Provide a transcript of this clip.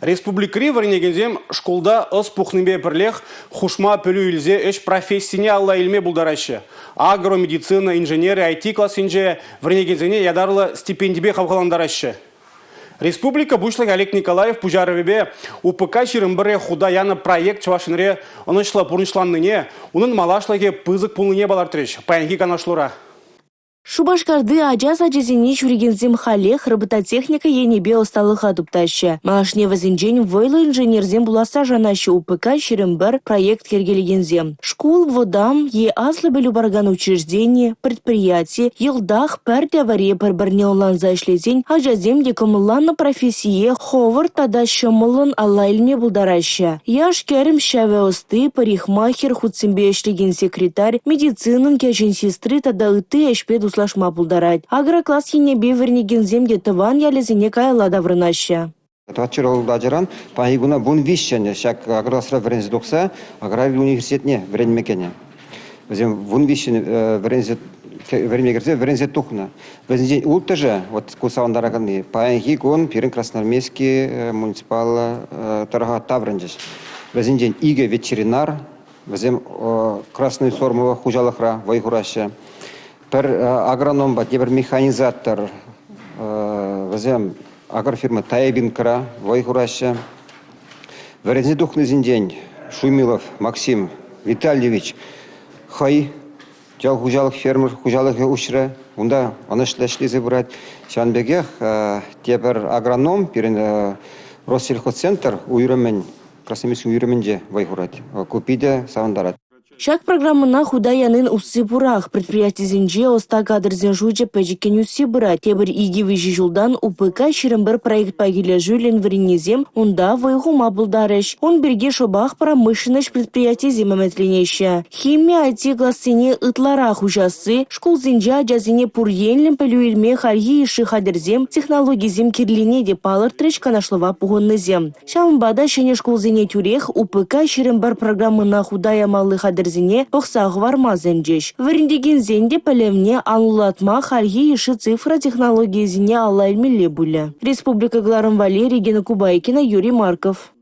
Республикари варенегензем школда ыс пухнымбе бірлех хушма пөлі үлзе үш профессияне алла илме бұлдарашы. Агромедицина, инженерия, IT классынже варенегензене ядарлы стипендибе қавғаландарашы. Республика Бушлык Олег Николаев пужаровебе УПК ширымбыре худа яны проект чавашынре онышла пурнышланныне, унын малашлаге пызык пулныне балартреш, паянги канашлура. Шубашкарды ажаз ажезіне жүрегензем халех робототехника енебе осталыға тупташы. Малашне вазинжен войлы инженерзем буласа жанашы УПК шерімбір проект кергелегензем. Школ, водам, азлы білу барган учреждение, предприятие, елдах пәрді авария бір-бірне оланза ішлезен ажазем декомылланы профессие ховар тада шымылын алла илме булдарашы. Яш кәрім шәве осты, парикмахер, худсембе ішлеген секретарь, медицинын кәжен сестры тада ыты әшпед слашма пулдарать. Агрокласс енебе вернегензем детыван ялезине кайла даврынаще. Татчырол дажыран паигуна бун вишчене шак агросра верензе докса аграрий университетне веренмекене. Взем бун вишчене верензе тухна. Везде ултаже вот кусаундараганы паиги гон пирен красноармейский муниципал торга тавренжеш. Везде иге ветеринар, везем красный сормова хужалахра вайгураща. Пер агроном, батебер механизатор, возьмем агрофирма Таебинкара, Вайхураща. Верензе духный день Шумилов Максим Витальевич Хай, жал хужалых фермер, хужалых ушре, унда анышлешли забрать. Шанбегех тебер агроном, перен Россельхозцентр уйремен, красноармейский уйременже Вайхурать, купиде саундарат. Шак программына худа янын уссы бурах предприятизинже оста кадрзен жуйче пэджикен уссы бура. Тебір иги вижи жылдан УПК шерімбір проект пагиле жюлен варенезем, унда вайхума булдарыш. Он берге шобах промышленность предприятизем әмәтленеші. Химия IT классыне ытлара хужасы, школ зинже ажазине пурьенлен пөлю илме харги иши хадерзем, технологизем кирлине де палыр трэч канашлова пугоннызем. Шамбада шене школ зине тюрех УПК шерімбір программына худа ямалы хадерзем похсах вармазен жеш. Верендеген зенде пәлемне анлатма харги иши цифра технологии зене алла илмеле буле. Республика Гларым Валерий, Гена Кубайкина, Юрий Марков.